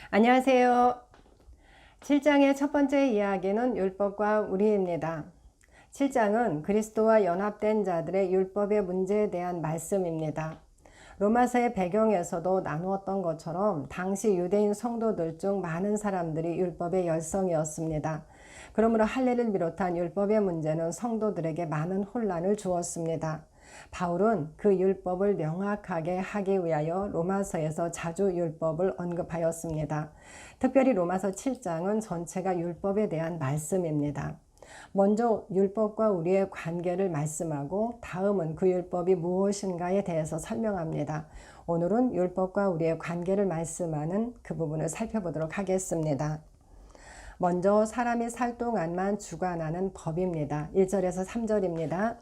안녕하세요. 7장의 첫 번째 이야기는 율법과 우리입니다. 7장은 그리스도와 연합된 자들의 율법의 문제에 대한 말씀입니다. 로마서의 배경에서도 나누었던 것처럼 당시 유대인 성도들 중 많은 사람들이 율법의 열성이었습니다. 그러므로 할례를 비롯한 율법의 문제는 성도들에게 많은 혼란을 주었습니다. 바울은 그 율법을 명확하게 하기 위하여 로마서에서 자주 율법을 언급하였습니다. 특별히 로마서 7장은 전체가 율법에 대한 말씀입니다. 먼저 율법과 우리의 관계를 말씀하고 다음은 그 율법이 무엇인가에 대해서 설명합니다. 오늘은 율법과 우리의 관계를 말씀하는 그 부분을 살펴보도록 하겠습니다. 먼저 사람이 살 동안만 주관하는 법입니다. 1절에서 3절입니다.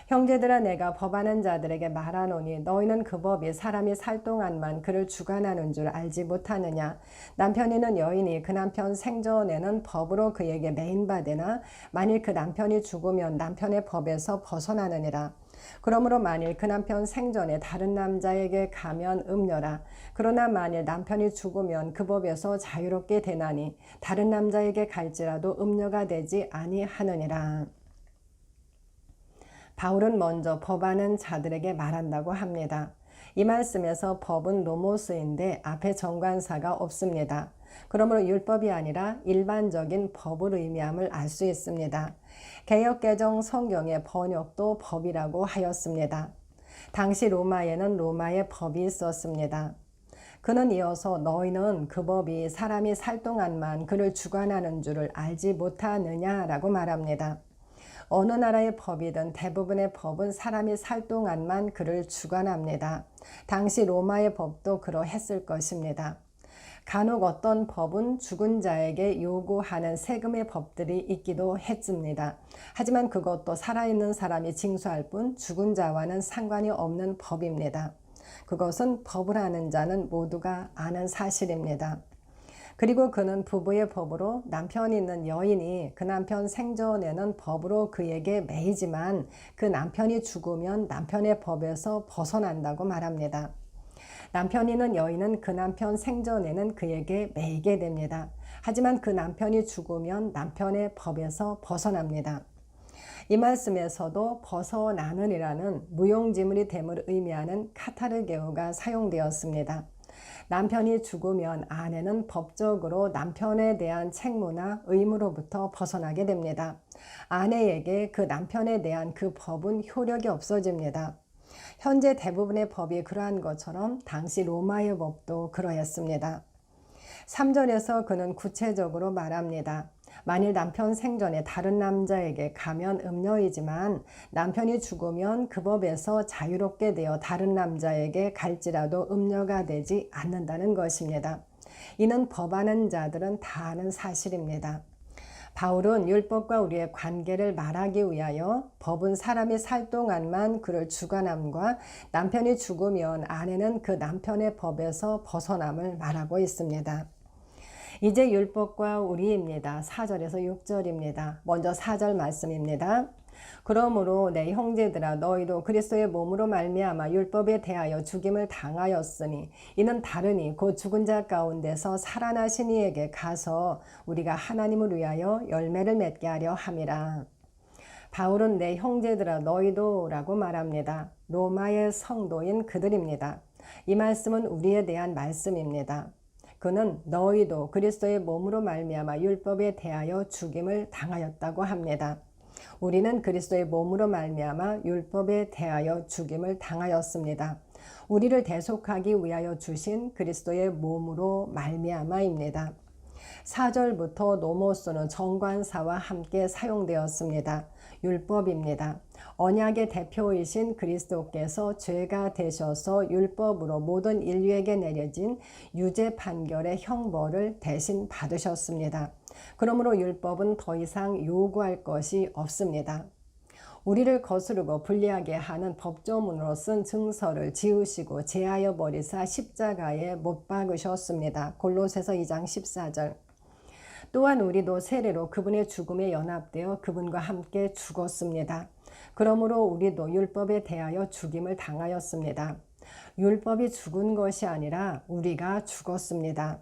형제들아 내가 법하는 자들에게 말하노니 너희는 그 법이 사람이 살 동안만 그를 주관하는 줄 알지 못하느냐. 남편이는 여인이 그 남편 생전에는 법으로 그에게 매인받으나 만일 그 남편이 죽으면 남편의 법에서 벗어나느니라. 그러므로 만일 그 남편 생전에 다른 남자에게 가면 음녀라. 그러나 만일 남편이 죽으면 그 법에서 자유롭게 되나니 다른 남자에게 갈지라도 음녀가 되지 아니하느니라. 바울은 먼저 법하는 자들에게 말한다고 합니다. 이 말씀에서 법은 노모스인데 앞에 정관사가 없습니다. 그러므로 율법이 아니라 일반적인 법을 의미함을 알 수 있습니다. 개역개정 성경의 번역도 법이라고 하였습니다. 당시 로마에는 로마의 법이 있었습니다. 그는 이어서 너희는 그 법이 사람이 살 동안만 그를 주관하는 줄을 알지 못하느냐라고 말합니다. 어느 나라의 법이든 대부분의 법은 사람이 살 동안만 그를 주관합니다. 당시 로마의 법도 그러했을 것입니다. 간혹 어떤 법은 죽은 자에게 요구하는 세금의 법들이 있기도 했습니다. 하지만 그것도 살아있는 사람이 징수할 뿐 죽은 자와는 상관이 없는 법입니다. 그것은 법을 아는 자는 모두가 아는 사실입니다. 그리고 그는 부부의 법으로 남편이 있는 여인이 그 남편 생전에는 법으로 그에게 매이지만 그 남편이 죽으면 남편의 법에서 벗어난다고 말합니다. 남편이 있는 여인은 그 남편 생전에는 그에게 매이게 됩니다. 하지만 그 남편이 죽으면 남편의 법에서 벗어납니다. 이 말씀에서도 벗어나는이라는 무용지물이 됨을 의미하는 카타르게오가 사용되었습니다. 남편이 죽으면 아내는 법적으로 남편에 대한 책무나 의무로부터 벗어나게 됩니다. 아내에게 그 남편에 대한 그 법은 효력이 없어집니다. 현재 대부분의 법이 그러한 것처럼 당시 로마의 법도 그러했습니다. 3절에서 그는 구체적으로 말합니다. 만일 남편 생전에 다른 남자에게 가면 음녀이지만 남편이 죽으면 그 법에서 자유롭게 되어 다른 남자에게 갈지라도 음녀가 되지 않는다는 것입니다. 이는 법하는 자들은 다 아는 사실입니다. 바울은 율법과 우리의 관계를 말하기 위하여 법은 사람이 살 동안만 그를 주관함과 남편이 죽으면 아내는 그 남편의 법에서 벗어남을 말하고 있습니다. 이제 율법과 우리입니다. 4절에서 6절입니다. 먼저 4절 말씀입니다. 그러므로 내 형제들아 너희도 그리스도의 몸으로 말미암아 율법에 대하여 죽임을 당하였으니 이는 다르니 곧 죽은 자 가운데서 살아나신 이에게 가서 우리가 하나님을 위하여 열매를 맺게 하려 함이라. 바울은 내 형제들아 너희도 라고 말합니다. 로마의 성도인 그들입니다. 이 말씀은 우리에 대한 말씀입니다. 그는 너희도 그리스도의 몸으로 말미암아 율법에 대하여 죽임을 당하였다고 합니다. 우리는 그리스도의 몸으로 말미암아 율법에 대하여 죽임을 당하였습니다. 우리를 대속하기 위하여 주신 그리스도의 몸으로 말미암아입니다. 4절부터 노모스는 정관사와 함께 사용되었습니다. 율법입니다. 언약의 대표이신 그리스도께서 죄가 되셔서 율법으로 모든 인류에게 내려진 유죄 판결의 형벌을 대신 받으셨습니다. 그러므로 율법은 더 이상 요구할 것이 없습니다. 우리를 거스르고 불리하게 하는 법조문으로 쓴 증서를 지우시고 제하여 버리사 십자가에 못 박으셨습니다. 골로새서 2장 14절. 또한 우리도 세례로 그분의 죽음에 연합되어 그분과 함께 죽었습니다. 그러므로 우리도 율법에 대하여 죽임을 당하였습니다. 율법이 죽은 것이 아니라 우리가 죽었습니다.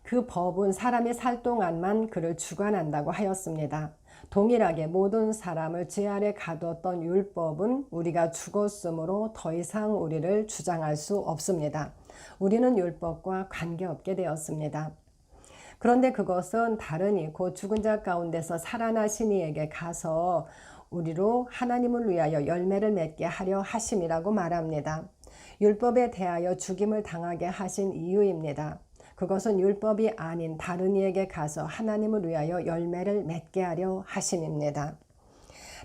그 법은 사람이 살 동안만 그를 주관한다고 하였습니다. 동일하게 모든 사람을 죄 아래 가두었던 율법은 우리가 죽었으므로 더 이상 우리를 주장할 수 없습니다. 우리는 율법과 관계없게 되었습니다. 그런데 그것은 다른 이 곧 죽은 자 가운데서 살아나신 이에게 가서 우리로 하나님을 위하여 열매를 맺게 하려 하심이라고 말합니다. 율법에 대하여 죽임을 당하게 하신 이유입니다. 그것은 율법이 아닌 다른 이에게 가서 하나님을 위하여 열매를 맺게 하려 하심입니다.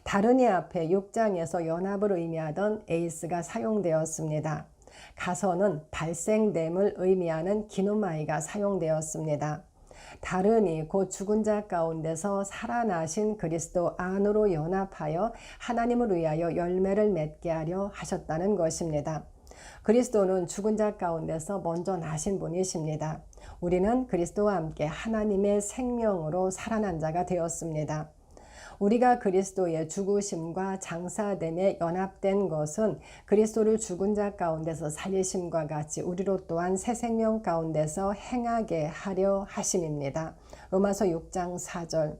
다른 이 앞에 6장에서 연합을 의미하던 에이스가 사용되었습니다. 가서는 발생됨을 의미하는 기노마이가 사용되었습니다. 다른 이 곧 죽은 자 가운데서 살아나신 그리스도 안으로 연합하여 하나님을 위하여 열매를 맺게 하려 하셨다는 것입니다. 그리스도는 죽은 자 가운데서 먼저 나신 분이십니다. 우리는 그리스도와 함께 하나님의 생명으로 살아난 자가 되었습니다. 우리가 그리스도의 죽으심과 장사됨에 연합된 것은 그리스도를 죽은 자 가운데서 살리심과 같이 우리로 또한 새 생명 가운데서 행하게 하려 하심입니다. 로마서 6장 4절.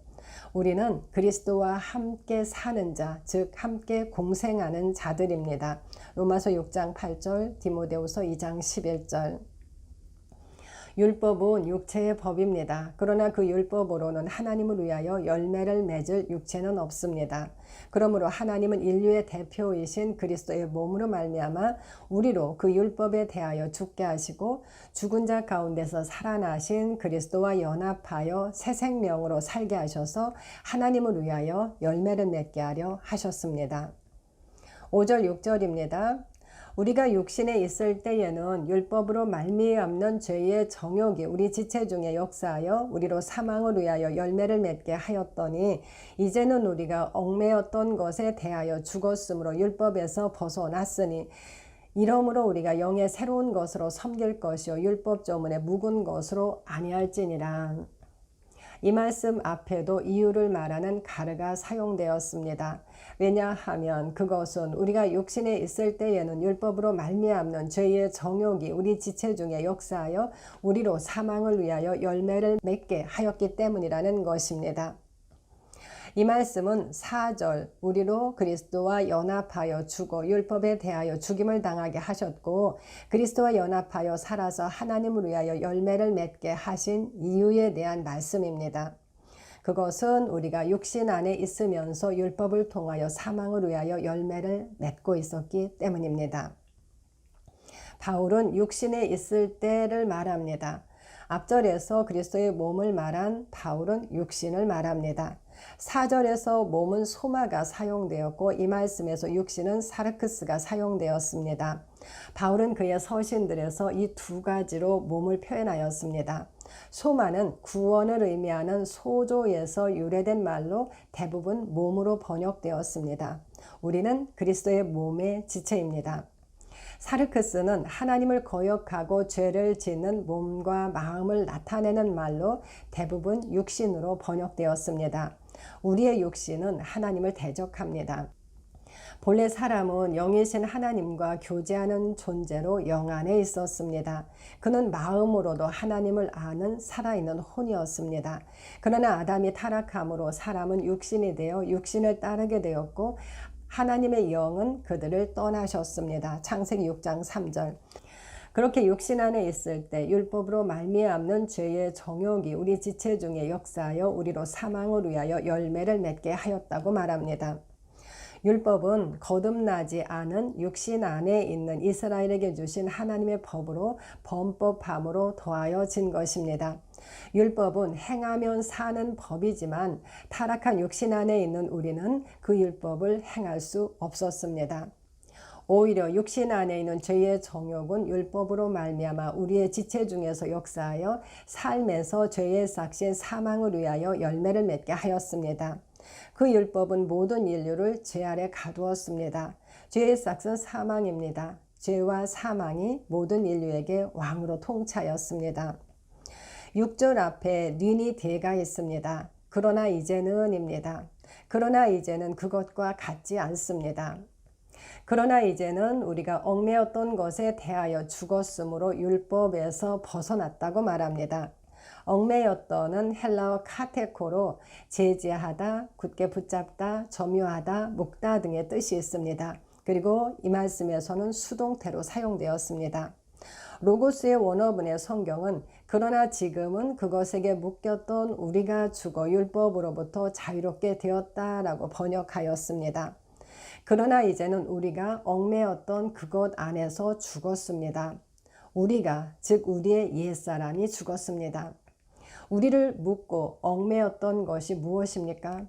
우리는 그리스도와 함께 사는 자, 즉 함께 공생하는 자들입니다. 로마서 6장 8절, 디모데후서 2장 11절. 율법은 육체의 법입니다. 그러나 그 율법으로는 하나님을 위하여 열매를 맺을 육체는 없습니다. 그러므로 하나님은 인류의 대표이신 그리스도의 몸으로 말미암아 우리로 그 율법에 대하여 죽게 하시고 죽은 자 가운데서 살아나신 그리스도와 연합하여 새 생명으로 살게 하셔서 하나님을 위하여 열매를 맺게 하려 하셨습니다. 5절 6절입니다. 우리가 육신에 있을 때에는 율법으로 말미암는 죄의 정욕이 우리 지체 중에 역사하여 우리로 사망을 위하여 열매를 맺게 하였더니 이제는 우리가 얽매였던 것에 대하여 죽었으므로 율법에서 벗어났으니 이러므로 우리가 영의 새로운 것으로 섬길 것이요 율법 조문에 묵은 것으로 아니할지니라. 이 말씀 앞에도 이유를 말하는 가르가 사용되었습니다. 왜냐하면 그것은 우리가 육신에 있을 때에는 율법으로 말미암는 죄의 정욕이 우리 지체 중에 역사하여 우리로 사망을 위하여 열매를 맺게 하였기 때문이라는 것입니다. 이 말씀은 4절 우리로 그리스도와 연합하여 죽어 율법에 대하여 죽임을 당하게 하셨고 그리스도와 연합하여 살아서 하나님을 위하여 열매를 맺게 하신 이유에 대한 말씀입니다. 그것은 우리가 육신 안에 있으면서 율법을 통하여 사망을 위하여 열매를 맺고 있었기 때문입니다. 바울은 육신에 있을 때를 말합니다. 앞절에서 그리스도의 몸을 말한 바울은 육신을 말합니다. 4절에서 몸은 소마가 사용되었고 이 말씀에서 육신은 사르크스가 사용되었습니다. 바울은 그의 서신들에서 이 두 가지로 몸을 표현하였습니다. 소마는 구원을 의미하는 소조에서 유래된 말로 대부분 몸으로 번역되었습니다. 우리는 그리스도의 몸의 지체입니다. 사르크스는 하나님을 거역하고 죄를 짓는 몸과 마음을 나타내는 말로 대부분 육신으로 번역되었습니다. 우리의 육신은 하나님을 대적합니다. 본래 사람은 영이신 하나님과 교제하는 존재로 영 안에 있었습니다. 그는 마음으로도 하나님을 아는 살아있는 혼이었습니다. 그러나 아담이 타락함으로 사람은 육신이 되어 육신을 따르게 되었고 하나님의 영은 그들을 떠나셨습니다. 창세기 6장 3절. 그렇게 육신 안에 있을 때 율법으로 말미암는 죄의 정욕이 우리 지체 중에 역사하여 우리로 사망을 위하여 열매를 맺게 하였다고 말합니다. 율법은 거듭나지 않은 육신 안에 있는 이스라엘에게 주신 하나님의 법으로 범법함으로 더하여진 것입니다. 율법은 행하면 사는 법이지만 타락한 육신 안에 있는 우리는 그 율법을 행할 수 없었습니다. 오히려 육신 안에 있는 죄의 정욕은 율법으로 말미암아 우리의 지체 중에서 역사하여 삶에서 죄의 삭신 사망을 위하여 열매를 맺게 하였습니다. 그 율법은 모든 인류를 죄 아래 가두었습니다. 죄의 삭은 사망입니다. 죄와 사망이 모든 인류에게 왕으로 통차였습니다. 6절 앞에 니니 대가 있습니다. 그러나 이제는입니다. 그러나 이제는 그것과 같지 않습니다. 그러나 이제는 우리가 얽매였던 것에 대하여 죽었으므로 율법에서 벗어났다고 말합니다. 얽매였던은 헬라어 카테코로 제지하다, 굳게 붙잡다, 점유하다, 묶다 등의 뜻이 있습니다. 그리고 이 말씀에서는 수동태로 사용되었습니다. 로고스의 원어분의 성경은 그러나 지금은 그것에게 묶였던 우리가 죽어 율법으로부터 자유롭게 되었다라고 번역하였습니다. 그러나 이제는 우리가 얽매였던 그것 안에서 죽었습니다. 우리가, 즉 우리의 옛사람이 죽었습니다. 우리를 묶고 얽매였던 것이 무엇입니까?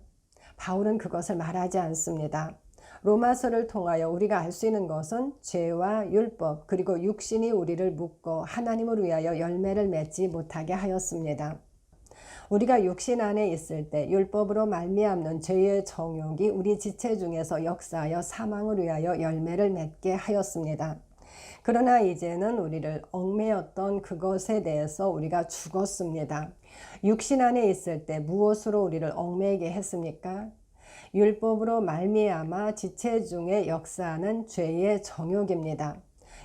바울은 그것을 말하지 않습니다. 로마서를 통하여 우리가 알 수 있는 것은 죄와 율법 그리고 육신이 우리를 묶고 하나님을 위하여 열매를 맺지 못하게 하였습니다. 우리가 육신 안에 있을 때 율법으로 말미암는 죄의 정욕이 우리 지체 중에서 역사하여 사망을 위하여 열매를 맺게 하였습니다. 그러나 이제는 우리를 얽매였던 그것에 대해서 우리가 죽었습니다. 육신 안에 있을 때 무엇으로 우리를 얽매이게 했습니까? 율법으로 말미암아 지체 중에 역사하는 죄의 정욕입니다.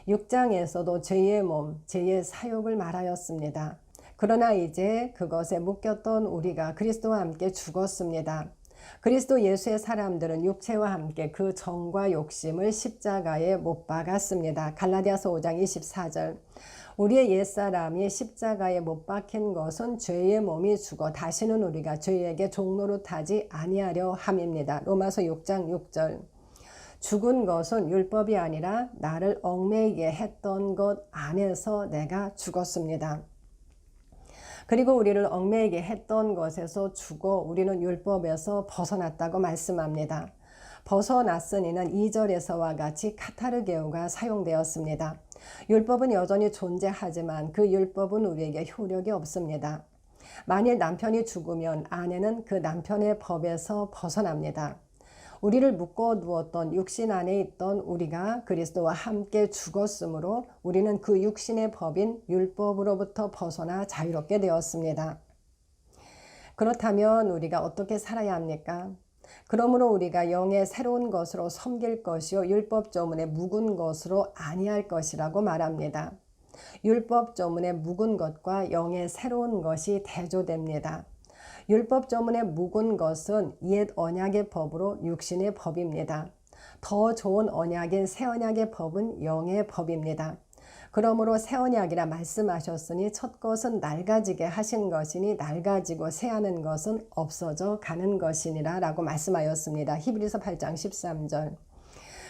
6장에서도 죄의 몸, 죄의 사욕을 말하였습니다. 그러나 이제 그것에 묶였던 우리가 그리스도와 함께 죽었습니다. 그리스도 예수의 사람들은 육체와 함께 그 정과 욕심을 십자가에 못 박았습니다. 갈라디아서 5장 24절. 우리의 옛사람이 십자가에 못 박힌 것은 죄의 몸이 죽어 다시는 우리가 죄에게 종노릇하지 아니하려 함입니다. 로마서 6장 6절. 죽은 것은 율법이 아니라 나를 얽매이게 했던 것 안에서 내가 죽었습니다. 그리고 우리를 얽매이게 했던 것에서 죽어 우리는 율법에서 벗어났다고 말씀합니다. 벗어났으니는 2절에서와 같이 카타르게오가 사용되었습니다. 율법은 여전히 존재하지만 그 율법은 우리에게 효력이 없습니다. 만일 남편이 죽으면 아내는 그 남편의 법에서 벗어납니다. 우리를 묶어두었던 육신 안에 있던 우리가 그리스도와 함께 죽었으므로 우리는 그 육신의 법인 율법으로부터 벗어나 자유롭게 되었습니다. 그렇다면 우리가 어떻게 살아야 합니까? 그러므로 우리가 영의 새로운 것으로 섬길 것이요 율법 조문에 묵은 것으로 아니할 것이라고 말합니다. 율법 조문에 묵은 것과 영의 새로운 것이 대조됩니다. 율법 조문에 묵은 것은 옛 언약의 법으로 육신의 법입니다. 더 좋은 언약인 새 언약의 법은 영의 법입니다. 그러므로 새 언약이라 말씀하셨으니 첫 것은 낡아지게 하신 것이니 낡아지고 새하는 것은 없어져 가는 것이니라 라고 말씀하였습니다. 히브리서 8장 13절.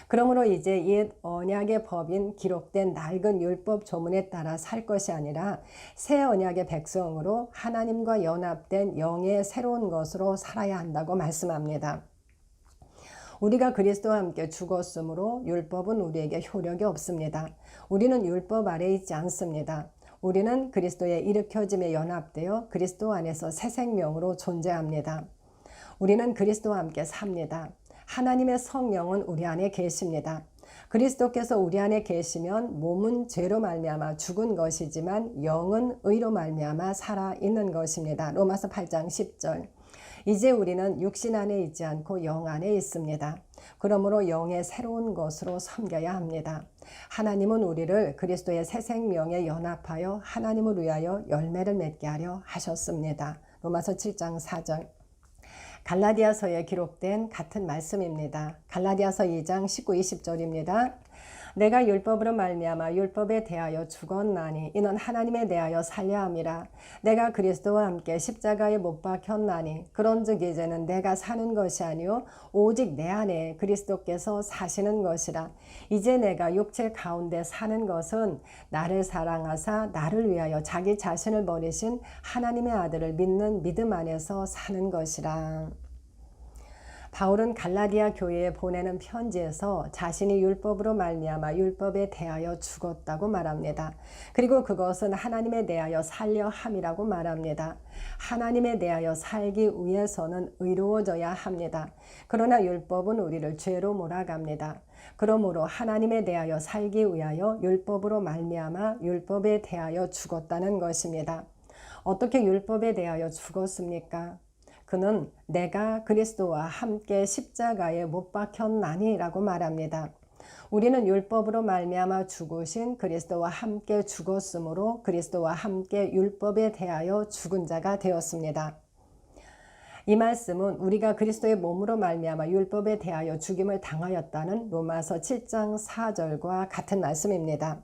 그러므로 이제 옛 언약의 법인 기록된 낡은 율법 조문에 따라 살 것이 아니라 새 언약의 백성으로 하나님과 연합된 영의 새로운 것으로 살아야 한다고 말씀합니다. 우리가 그리스도와 함께 죽었으므로 율법은 우리에게 효력이 없습니다. 우리는 율법 아래 있지 않습니다. 우리는 그리스도의 일으켜짐에 연합되어 그리스도 안에서 새 생명으로 존재합니다. 우리는 그리스도와 함께 삽니다. 하나님의 성령은 우리 안에 계십니다. 그리스도께서 우리 안에 계시면 몸은 죄로 말미암아 죽은 것이지만 영은 의로 말미암아 살아 있는 것입니다. 로마서 8장 10절. 이제 우리는 육신 안에 있지 않고 영 안에 있습니다. 그러므로 영의 새로운 것으로 섬겨야 합니다. 하나님은 우리를 그리스도의 새 생명에 연합하여 하나님을 위하여 열매를 맺게 하려 하셨습니다. 로마서 7장 4절. 갈라디아서에 기록된 같은 말씀입니다. 갈라디아서 2장 19, 20절입니다. 내가 율법으로 말미암아 율법에 대하여 죽었나니 이는 하나님에 대하여 살려 함이라. 내가 그리스도와 함께 십자가에 못 박혔나니 그런즉 이제는 내가 사는 것이 아니요 오직 내 안에 그리스도께서 사시는 것이라. 이제 내가 육체 가운데 사는 것은 나를 사랑하사 나를 위하여 자기 자신을 버리신 하나님의 아들을 믿는 믿음 안에서 사는 것이라. 바울은 갈라디아 교회에 보내는 편지에서 자신이 율법으로 말미암아 율법에 대하여 죽었다고 말합니다. 그리고 그것은 하나님에 대하여 살려 함이라고 말합니다. 하나님에 대하여 살기 위해서는 의로워져야 합니다. 그러나 율법은 우리를 죄로 몰아갑니다. 그러므로 하나님에 대하여 살기 위하여 율법으로 말미암아 율법에 대하여 죽었다는 것입니다. 어떻게 율법에 대하여 죽었습니까? 그는 내가 그리스도와 함께 십자가에 못 박혔나니 라고 말합니다. 우리는 율법으로 말미암아 죽으신 그리스도와 함께 죽었으므로 그리스도와 함께 율법에 대하여 죽은 자가 되었습니다. 이 말씀은 우리가 그리스도의 몸으로 말미암아 율법에 대하여 죽임을 당하였다는 로마서 7장 4절과 같은 말씀입니다.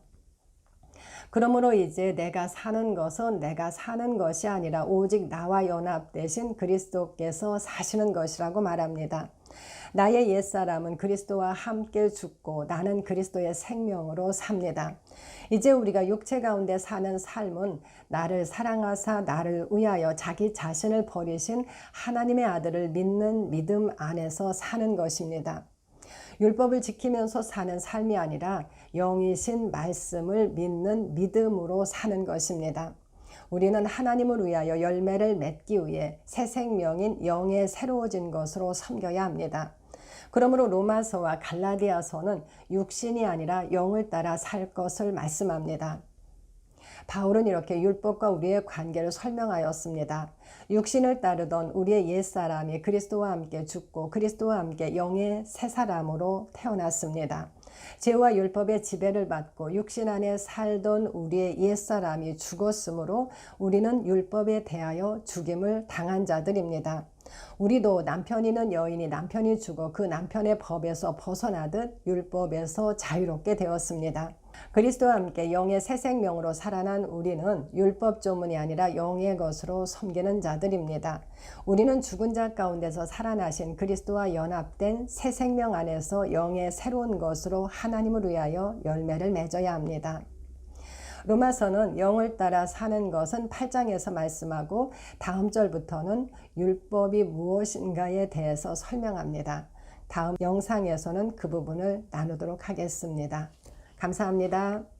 그러므로 이제 내가 사는 것은 내가 사는 것이 아니라 오직 나와 연합되신 그리스도께서 사시는 것이라고 말합니다. 나의 옛사람은 그리스도와 함께 죽고 나는 그리스도의 생명으로 삽니다. 이제 우리가 육체 가운데 사는 삶은 나를 사랑하사 나를 위하여 자기 자신을 버리신 하나님의 아들을 믿는 믿음 안에서 사는 것입니다. 율법을 지키면서 사는 삶이 아니라 영이신 말씀을 믿는 믿음으로 사는 것입니다. 우리는 하나님을 위하여 열매를 맺기 위해 새 생명인 영의 새로워진 것으로 섬겨야 합니다. 그러므로 로마서와 갈라디아서는 육신이 아니라 영을 따라 살 것을 말씀합니다. 바울은 이렇게 율법과 우리의 관계를 설명하였습니다. 육신을 따르던 우리의 옛사람이 그리스도와 함께 죽고 그리스도와 함께 영의 새 사람으로 태어났습니다. 죄와 율법의 지배를 받고 육신 안에 살던 우리의 옛사람이 죽었으므로 우리는 율법에 대하여 죽임을 당한 자들입니다. 우리도 남편이는 여인이 남편이 죽어 그 남편의 법에서 벗어나듯 율법에서 자유롭게 되었습니다. 그리스도와 함께 영의 새 생명으로 살아난 우리는 율법 조문이 아니라 영의 것으로 섬기는 자들입니다. 우리는 죽은 자 가운데서 살아나신 그리스도와 연합된 새 생명 안에서 영의 새로운 것으로 하나님을 위하여 열매를 맺어야 합니다. 로마서는 영을 따라 사는 것은 8장에서 말씀하고 다음 절부터는 율법이 무엇인가에 대해서 설명합니다. 다음 영상에서는 그 부분을 나누도록 하겠습니다. 감사합니다.